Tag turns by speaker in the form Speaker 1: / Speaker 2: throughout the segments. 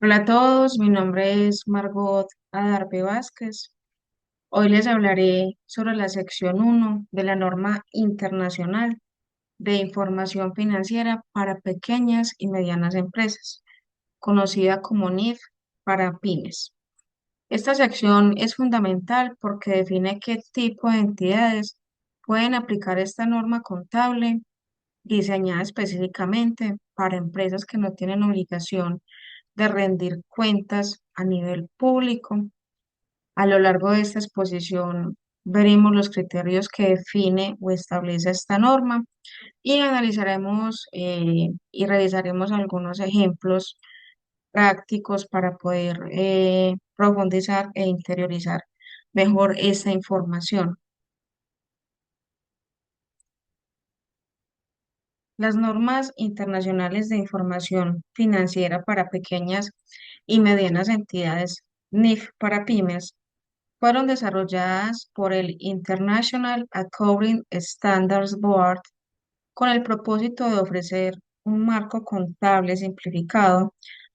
Speaker 1: Hola a todos, mi nombre es Margot Adarve Vázquez. Hoy les hablaré sobre la sección uno de la norma internacional de información financiera para pequeñas y medianas empresas, conocida como NIF para pymes. Esta sección es fundamental porque define qué tipo de entidades pueden aplicar esta norma contable diseñada específicamente para empresas que no tienen obligación de rendir cuentas a nivel público. A lo largo de esta exposición veremos los criterios que define o establece esta norma y analizaremos y revisaremos algunos ejemplos prácticos para poder profundizar e interiorizar mejor esta información. Las normas internacionales de información financiera para pequeñas y medianas entidades, NIF para pymes, fueron desarrolladas por el International Accounting Standards Board con el propósito de ofrecer un marco contable simplificado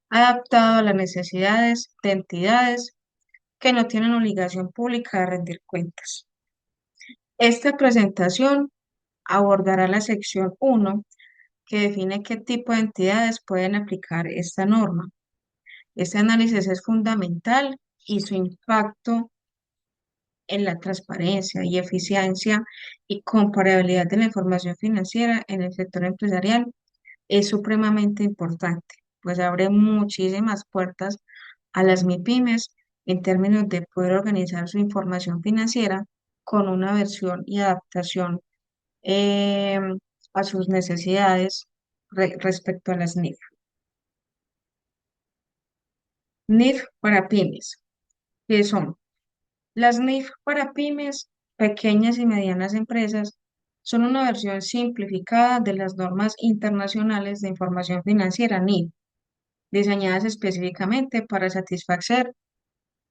Speaker 1: adaptado a las necesidades de entidades que no tienen obligación pública de rendir cuentas. Esta presentación abordará la sección uno, que define qué tipo de entidades pueden aplicar esta norma. Este análisis es fundamental y su impacto en la transparencia y eficiencia y comparabilidad de la información financiera en el sector empresarial es supremamente importante, pues abre muchísimas puertas a las MIPYMES en términos de poder organizar su información financiera con una versión y adaptación eh, a sus necesidades respecto a las NIF. NIF para pymes, ¿qué son? Las NIF para pymes, pequeñas y medianas empresas, son una versión simplificada de las normas internacionales de información financiera NIF, diseñadas específicamente para satisfacer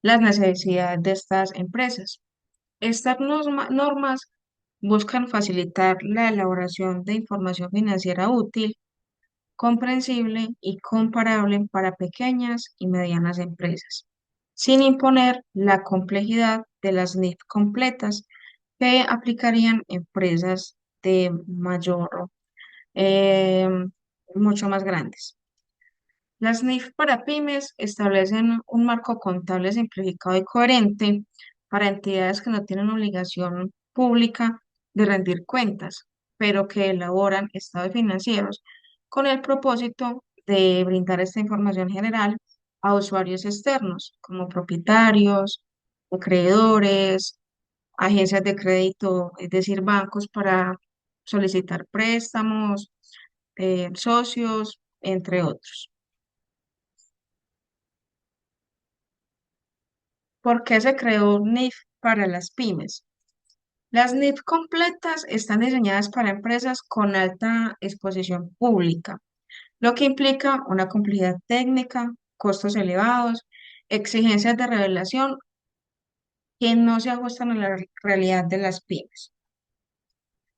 Speaker 1: las necesidades de estas empresas. Estas normas buscan facilitar la elaboración de información financiera útil, comprensible y comparable para pequeñas y medianas empresas, sin imponer la complejidad de las NIF completas que aplicarían empresas de mayor, eh, mucho más grandes. Las NIF para pymes establecen un marco contable simplificado y coherente para entidades que no tienen obligación pública de rendir cuentas, pero que elaboran estados financieros con el propósito de brindar esta información general a usuarios externos, como propietarios, acreedores, agencias de crédito, es decir, bancos para solicitar préstamos, socios, entre otros. ¿Por qué se creó NIF para las pymes? Las NIF completas están diseñadas para empresas con alta exposición pública, lo que implica una complejidad técnica, costos elevados, exigencias de revelación que no se ajustan a la realidad de las pymes.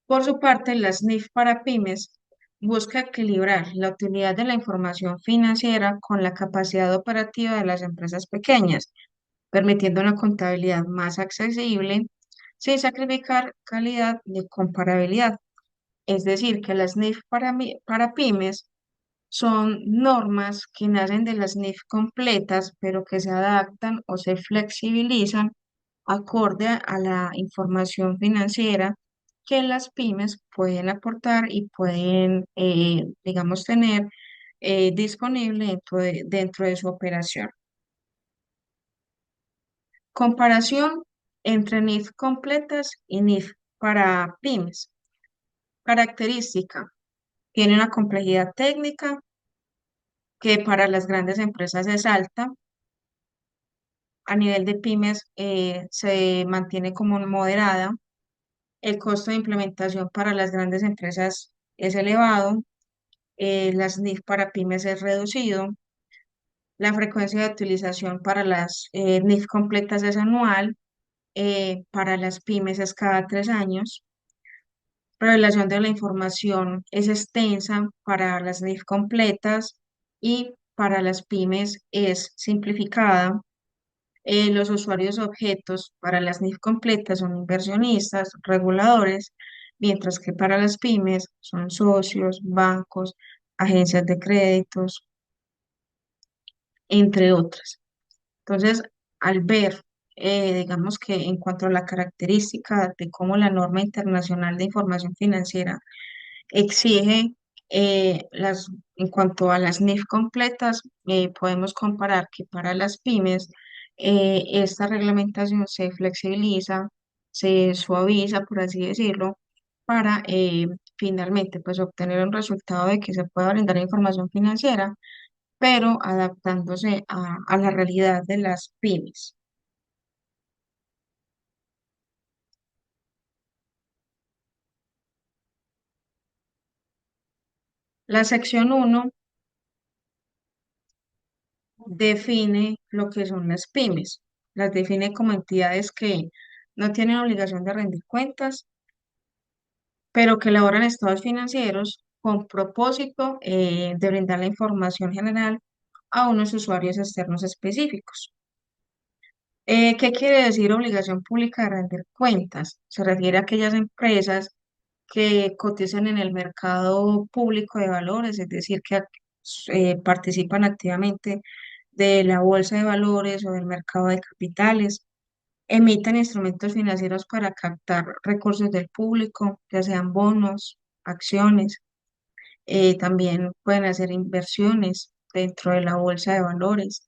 Speaker 1: Por su parte, las NIF para pymes busca equilibrar la utilidad de la información financiera con la capacidad operativa de las empresas pequeñas, permitiendo una contabilidad más accesible sin sacrificar calidad ni comparabilidad. Es decir, que las NIF para pymes son normas que nacen de las NIF completas, pero que se adaptan o se flexibilizan acorde a la información financiera que las pymes pueden aportar y pueden, digamos, tener disponible dentro de su operación. Comparación entre NIF completas y NIF para pymes. Característica. Tiene una complejidad técnica que para las grandes empresas es alta. A nivel de pymes se mantiene como moderada. El costo de implementación para las grandes empresas es elevado. Las NIF para pymes es reducido. La frecuencia de utilización para las NIF completas es anual. Para las pymes es cada 3 años. Revelación de la información es extensa para las NIF completas y para las pymes es simplificada. Los usuarios objetos para las NIF completas son inversionistas, reguladores, mientras que para las pymes son socios, bancos, agencias de créditos, entre otras. Entonces, al ver, digamos que en cuanto a la característica de cómo la norma internacional de información financiera exige en cuanto a las NIF completas, podemos comparar que para las pymes esta reglamentación se flexibiliza, se suaviza, por así decirlo, para finalmente pues obtener un resultado de que se pueda brindar información financiera, pero adaptándose a la realidad de las pymes. La sección uno define lo que son las pymes. Las define como entidades que no tienen obligación de rendir cuentas, pero que elaboran estados financieros con propósito de brindar la información general a unos usuarios externos específicos. ¿Qué quiere decir obligación pública de rendir cuentas? Se refiere a aquellas empresas que cotizan en el mercado público de valores, es decir, que participan activamente de la bolsa de valores o del mercado de capitales, emiten instrumentos financieros para captar recursos del público, ya sean bonos, acciones, también pueden hacer inversiones dentro de la bolsa de valores.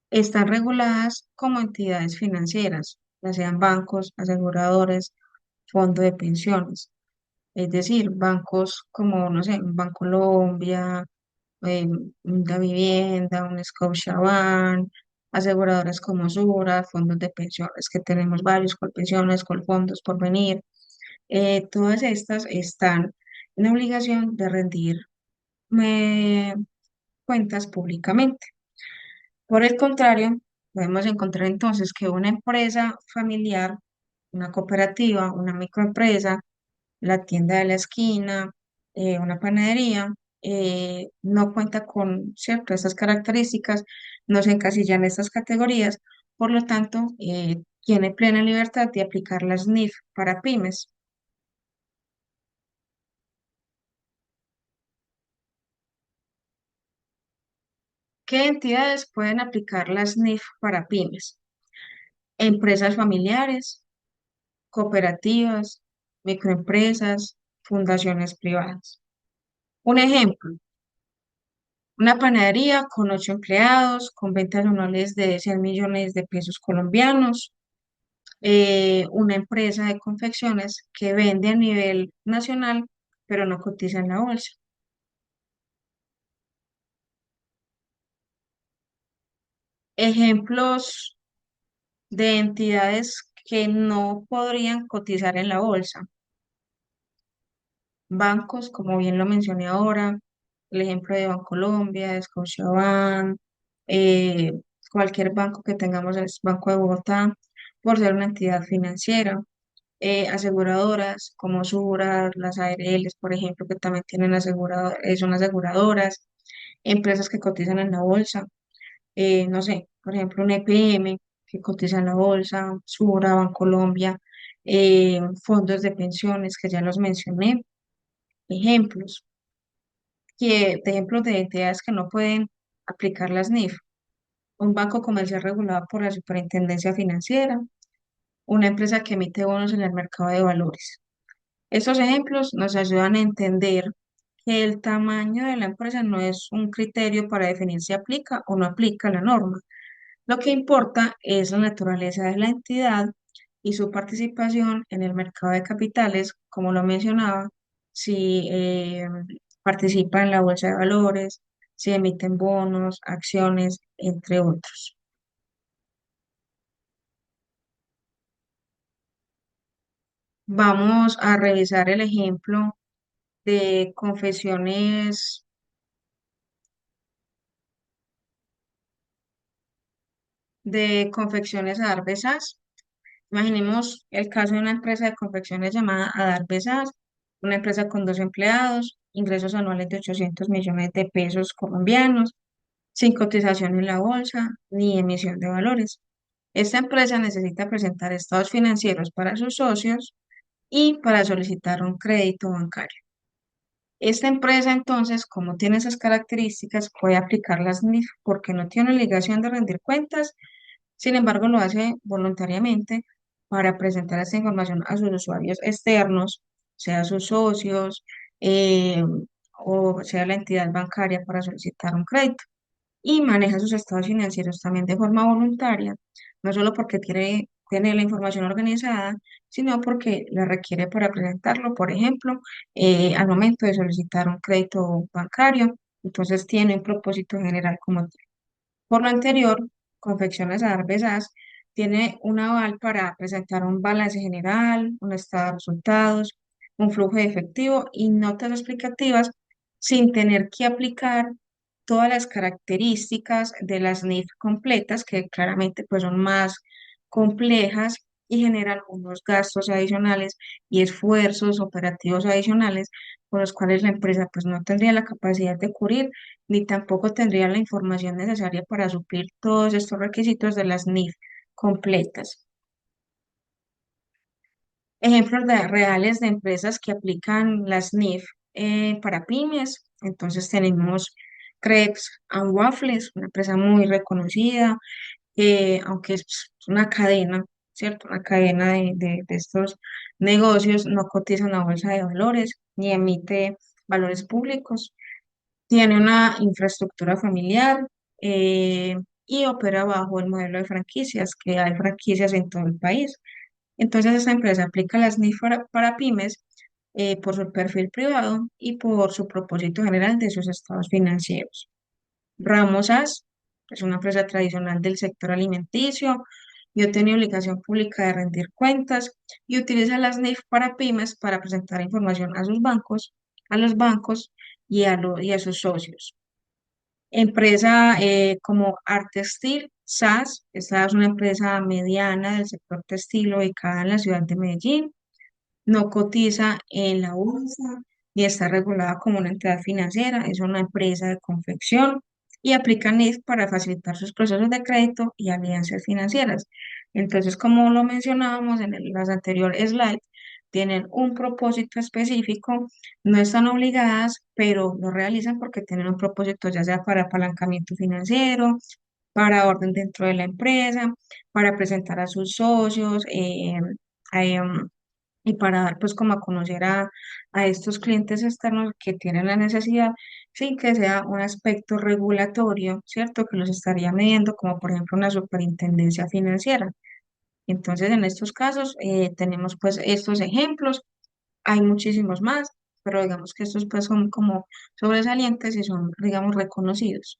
Speaker 1: Están reguladas como entidades financieras, ya sean bancos, aseguradores, fondos de pensiones. Es decir, bancos como, no sé, un Bancolombia, una vivienda, un Scotiabank, aseguradoras como Sura, fondos de pensiones, que tenemos varios, Colpensiones, Colfondos, Porvenir. Todas estas están en obligación de rendir eh, cuentas públicamente. Por el contrario, podemos encontrar entonces que una empresa familiar, una cooperativa, una microempresa, la tienda de la esquina, una panadería, no cuenta con, ¿cierto?, esas características, no se encasilla en estas categorías, por lo tanto, tiene plena libertad de aplicar las NIF para pymes. ¿Qué entidades pueden aplicar las NIF para pymes? Empresas familiares, cooperativas, microempresas, fundaciones privadas. Un ejemplo, una panadería con 8 empleados, con ventas anuales de 100 millones de pesos colombianos. Una empresa de confecciones que vende a nivel nacional, pero no cotiza en la bolsa. Ejemplos de entidades que no podrían cotizar en la bolsa. Bancos, como bien lo mencioné ahora, el ejemplo de Bancolombia, de Scotiabank, eh, cualquier banco que tengamos, el Banco de Bogotá, por ser una entidad financiera. Aseguradoras como Sura, las ARLs, por ejemplo, que también tienen son aseguradoras, empresas que cotizan en la bolsa, no sé, por ejemplo, un EPM que cotiza en la bolsa, Sura, Bancolombia, fondos de pensiones que ya los mencioné, ejemplos, de ejemplos de entidades que no pueden aplicar las NIF, un banco comercial regulado por la Superintendencia Financiera, una empresa que emite bonos en el mercado de valores. Estos ejemplos nos ayudan a entender que el tamaño de la empresa no es un criterio para definir si aplica o no aplica la norma. Lo que importa es la naturaleza de la entidad y su participación en el mercado de capitales, como lo mencionaba, si participa en la bolsa de valores, si emiten bonos, acciones, entre otros. Vamos a revisar el ejemplo de confecciones Adar Besás. Imaginemos el caso de una empresa de confecciones llamada Adar Besás, una empresa con 2 empleados, ingresos anuales de 800 millones de pesos colombianos. sin cotización en la bolsa ni emisión de valores. Esta empresa necesita presentar estados financieros para sus socios y para solicitar un crédito bancario. Esta empresa, entonces, como tiene esas características, puede aplicar las NIF porque no tiene obligación de rendir cuentas, sin embargo, lo hace voluntariamente para presentar esta información a sus usuarios externos, sea sus socios, eh, o sea la entidad bancaria para solicitar un crédito, y maneja sus estados financieros también de forma voluntaria, no solo porque tiene la información organizada, sino porque la requiere para presentarlo, por ejemplo, al momento de solicitar un crédito bancario. Entonces tiene un propósito general como tal. Por lo anterior, Confecciones Adar tiene un aval para presentar un balance general, un estado de resultados, un flujo de efectivo y notas explicativas sin tener que aplicar todas las características de las NIF completas, que claramente pues son más complejas y generan unos gastos adicionales y esfuerzos operativos adicionales con los cuales la empresa pues no tendría la capacidad de cubrir ni tampoco tendría la información necesaria para suplir todos estos requisitos de las NIF completas. Ejemplos reales de empresas que aplican las NIF para pymes. Entonces tenemos Crepes and Waffles, una empresa muy reconocida, aunque es una cadena, ¿cierto? Una cadena de estos negocios, no cotiza en la bolsa de valores ni emite valores públicos. Tiene una infraestructura familiar, eh, y opera bajo el modelo de franquicias, que hay franquicias en todo el país. Entonces, esta empresa aplica las NIF para pymes, por su perfil privado y por su propósito general de sus estados financieros. Ramos As es una empresa tradicional del sector alimenticio y tiene obligación pública de rendir cuentas y utiliza las NIF para pymes para presentar información a sus bancos, a los bancos y a sus socios. Empresa como Artestil SAS, esta es una empresa mediana del sector textil ubicada en la ciudad de Medellín, no cotiza en la bolsa ni está regulada como una entidad financiera, es una empresa de confección y aplica NIF para facilitar sus procesos de crédito y alianzas financieras. Entonces, como lo mencionábamos en las anteriores slides, tienen un propósito específico, no están obligadas, pero lo realizan porque tienen un propósito ya sea para apalancamiento financiero, para orden dentro de la empresa, para presentar a sus socios, y para dar pues como a conocer a estos clientes externos que tienen la necesidad sin que sea un aspecto regulatorio, ¿cierto? Que los estaría midiendo como por ejemplo una superintendencia financiera. Entonces en estos casos tenemos pues estos ejemplos, hay muchísimos más, pero digamos que estos pues son como sobresalientes y son digamos reconocidos.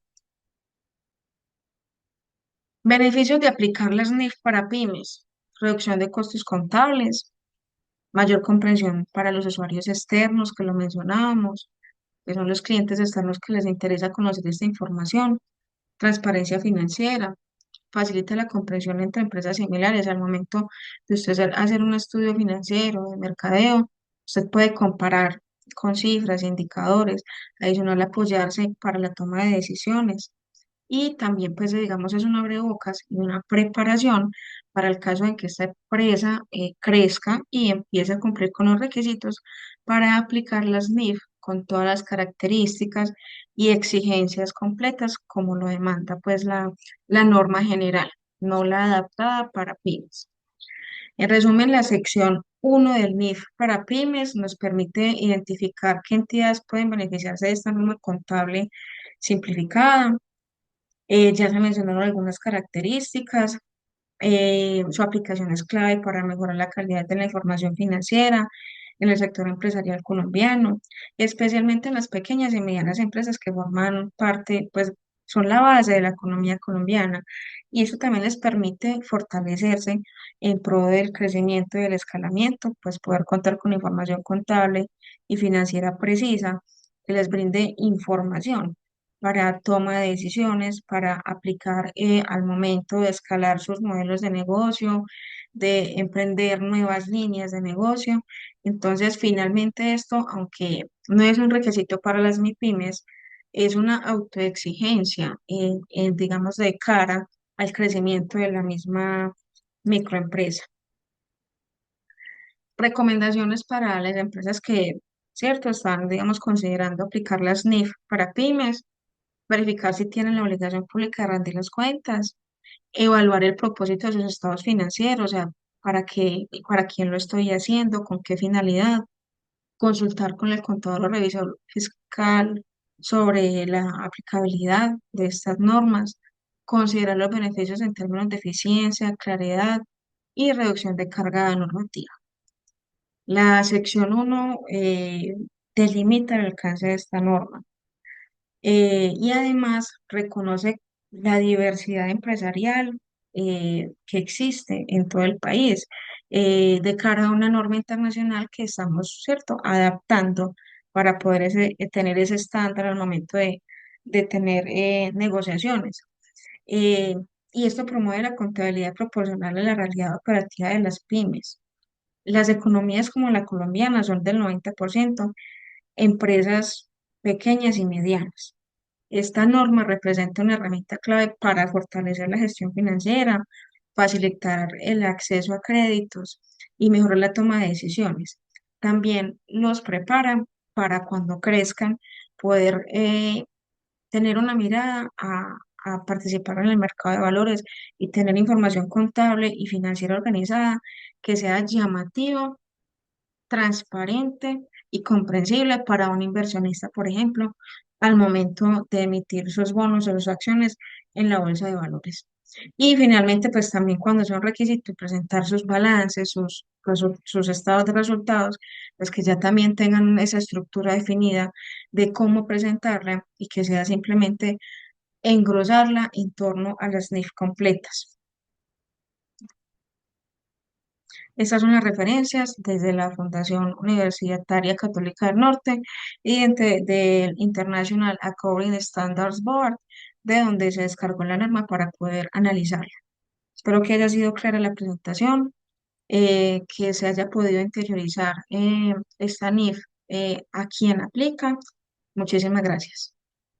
Speaker 1: Beneficios de aplicar las NIF para pymes, reducción de costos contables, mayor comprensión para los usuarios externos que lo mencionábamos, que son los clientes externos que les interesa conocer esta información, transparencia financiera, facilita la comprensión entre empresas similares. Al momento de usted hacer un estudio financiero, de mercadeo, usted puede comparar con cifras, indicadores, adicional apoyarse para la toma de decisiones. Y también, pues, digamos, es un abrebocas y una preparación para el caso en que esta empresa crezca y empiece a cumplir con los requisitos para aplicar las NIF con todas las características y exigencias completas como lo demanda, pues, la norma general, no la adaptada para pymes. En resumen, la sección 1 del NIF para pymes nos permite identificar qué entidades pueden beneficiarse de esta norma contable simplificada. Ya se mencionaron algunas características. Su aplicación es clave para mejorar la calidad de la información financiera en el sector empresarial colombiano, especialmente en las pequeñas y medianas empresas que forman parte, pues son la base de la economía colombiana. Y eso también les permite fortalecerse en pro del crecimiento y del escalamiento, pues poder contar con información contable y financiera precisa que les brinde información para toma de decisiones, para aplicar al momento de escalar sus modelos de negocio, de emprender nuevas líneas de negocio. Entonces, finalmente esto, aunque no es un requisito para las MIPYMES, es una autoexigencia, digamos, de cara al crecimiento de la misma microempresa. Recomendaciones para las empresas que, cierto, están, digamos, considerando aplicar las NIF para pymes, verificar si tienen la obligación pública de rendir las cuentas, evaluar el propósito de sus estados financieros, o sea, para qué, para quién lo estoy haciendo, con qué finalidad, consultar con el contador o revisor fiscal sobre la aplicabilidad de estas normas, considerar los beneficios en términos de eficiencia, claridad y reducción de carga normativa. La sección 1 delimita el alcance de esta norma y además reconoce la diversidad empresarial que existe en todo el país de cara a una norma internacional que estamos, ¿cierto?, adaptando para poder tener ese estándar al momento de tener negociaciones. Eh, y esto promueve la contabilidad proporcional a la realidad operativa de las pymes. Las economías como la colombiana son del 90% empresas pequeñas y medianas. Esta norma representa una herramienta clave para fortalecer la gestión financiera, facilitar el acceso a créditos y mejorar la toma de decisiones. También los prepara para cuando crezcan poder tener una mirada a participar en el mercado de valores y tener información contable y financiera organizada que sea llamativa, transparente y comprensible para un inversionista, por ejemplo, al momento de emitir sus bonos o sus acciones en la bolsa de valores. Y finalmente, pues también cuando es un requisito presentar sus balances, sus estados de resultados, pues que ya también tengan esa estructura definida de cómo presentarla y que sea simplemente engrosarla en torno a las NIF completas. Estas son las referencias desde la Fundación Universitaria Católica del Norte y del International Accounting Standards Board, de donde se descargó la norma para poder analizarla. Espero que haya sido clara la presentación, que se haya podido interiorizar esta NIF a quien aplica. Muchísimas gracias.